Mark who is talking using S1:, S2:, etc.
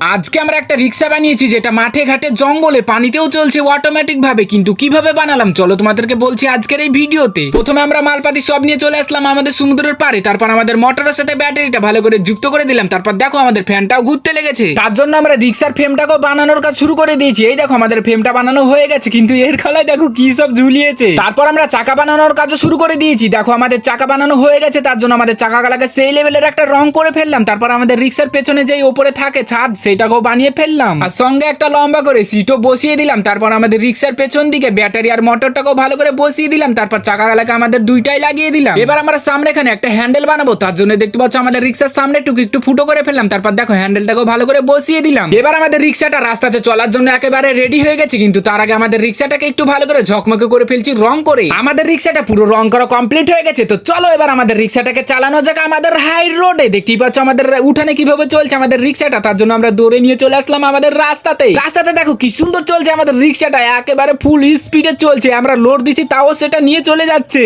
S1: আজকে আমরা একটা রিক্সা বানিয়েছি যেটা মাঠে ঘাটে জঙ্গলে পানিতেও চলছে অটোমেটিক ভাবে। কিন্তু কিভাবে বানালাম চলো তোমাদেরকে বলছি আজকের এই ভিডিওতে। প্রথমে আমরা মালপাতি সব নিয়ে চলে আসলাম আমাদের সমুদ্রের পাড়ে। তারপর আমাদের মোটরের সাথে ব্যাটারিটা ভালো করে যুক্ত করে দিলাম। তারপর দেখো আমাদের ফ্যানটাও ঘুরতে লেগেছে। তার জন্য আমরা রিক্সার ফ্রেমটাকেও বানানোর কাজ শুরু করে দিয়েছি। এই দেখো আমাদের ফ্রেমটা বানানো হয়ে গেছে, কিন্তু এর গলায় দেখো কি সব ঝুলিয়েছে। তারপর আমরা চাকা বানানোর কাজও শুরু করে দিয়েছি। দেখো আমাদের চাকা বানানো হয়ে গেছে, তার জন্য আমাদের চাকা গালাকে সেই লেভেলের একটা রং করে ফেললাম। তারপর আমাদের রিক্সার পেছনে যেই ওপরে থাকে ছাদ সেটাকেও বানিয়ে ফেললাম, আর সঙ্গে একটা লম্বা করে সিটও বসিয়ে দিলাম। তারপর আমাদের রিক্সার পেছন দিকে ব্যাটারি আর মোটরটাকেও ভালো করে বসিয়ে দিলাম। তারপর চাকা গালাকে আমাদের দুইটাই লাগিয়ে দিলাম। এবার আমরা সামনে এখানে একটা হ্যান্ডেল বানাবো, তার জন্য দেখতে পাচ্ছ আমাদের রিক্সার সামনে টুকু একটু ফুটো করে ফেললাম। তারপর দেখো হ্যান্ডেলটাকেও ভালো করে বসিয়ে দিলাম। এবার আমাদের রিক্সাটা রাস্তাতে চলার জন্য একেবারে রেডি হয়ে গেছে, কিন্তু তার আগে আমাদের রিক্সাটাকে একটু ভালো করে ঝকমকে করে ফেলছি রং করে। আমাদের রিক্সাটা পুরো রং করা কমপ্লিট হয়ে গেছে। তো চলো এবার আমাদের রিক্সাটাকে চালানো যাক আমাদের হাই রোডে। দেখতেই পাচ্ছ আমাদের উঠানে কিভাবে চলছে আমাদের রিক্সাটা। তার জন্য আমরা দৌড়ে নিয়ে চলে আসলাম আমাদের রাস্তাতে দেখো কি সুন্দর চলছে আমাদের রিক্সাটা, একেবারে ফুল স্পিডে চলছে। আমরা লোড দিচ্ছি তাও সেটা নিয়ে চলে যাচ্ছে।